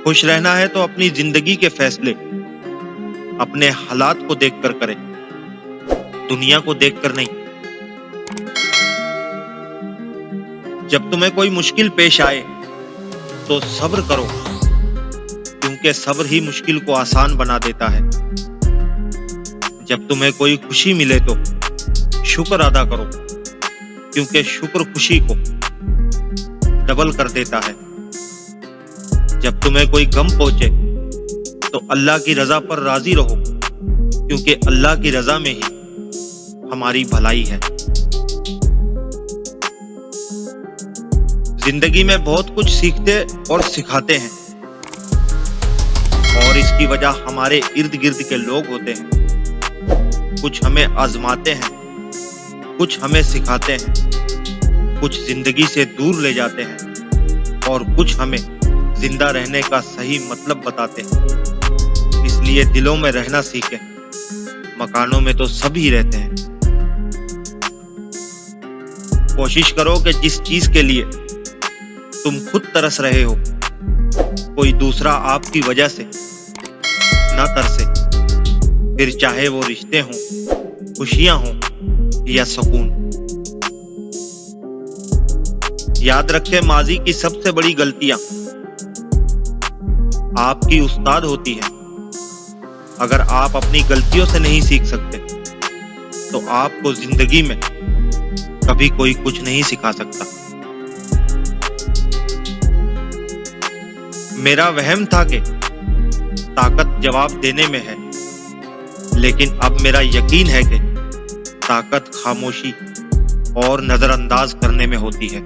खुश रहना है तो अपनी जिंदगी के फैसले अपने हालात को देखकर करें, दुनिया को देखकर नहीं। जब तुम्हें कोई मुश्किल पेश आए तो सब्र करो, क्योंकि सब्र ही मुश्किल को आसान बना देता है। जब तुम्हें कोई खुशी मिले तो शुक्र अदा करो, क्योंकि शुक्र खुशी को डबल कर देता है। जब तुम्हें कोई गम पहुंचे तो अल्लाह की रजा पर राजी रहो, क्योंकि अल्लाह की रजा में ही हमारी भलाई है। जिंदगी में बहुत कुछ सीखते और सिखाते हैं, और इसकी वजह हमारे इर्द गिर्द के लोग होते हैं। कुछ हमें आजमाते हैं, कुछ हमें सिखाते हैं, कुछ जिंदगी से दूर ले जाते हैं, और कुछ हमें जिंदा रहने का सही मतलब बताते हैं। इसलिए दिलों में रहना सीखें, मकानों में तो सभी रहते हैं। कोशिश करो कि जिस चीज के लिए तुम खुद तरस रहे हो, कोई दूसरा आपकी वजह से न तरसे। फिर चाहे वो रिश्ते हों, खुशियां हों या सुकून। याद रखें, माजी की सबसे बड़ी गलतियां आपकी उस्ताद होती है। अगर आप अपनी गलतियों से नहीं सीख सकते तो आपको जिंदगी में कभी कोई कुछ नहीं सिखा सकता। मेरा वहम था कि ताकत जवाब देने में है, लेकिन अब मेरा यकीन है कि ताकत खामोशी और नजरअंदाज करने में होती है।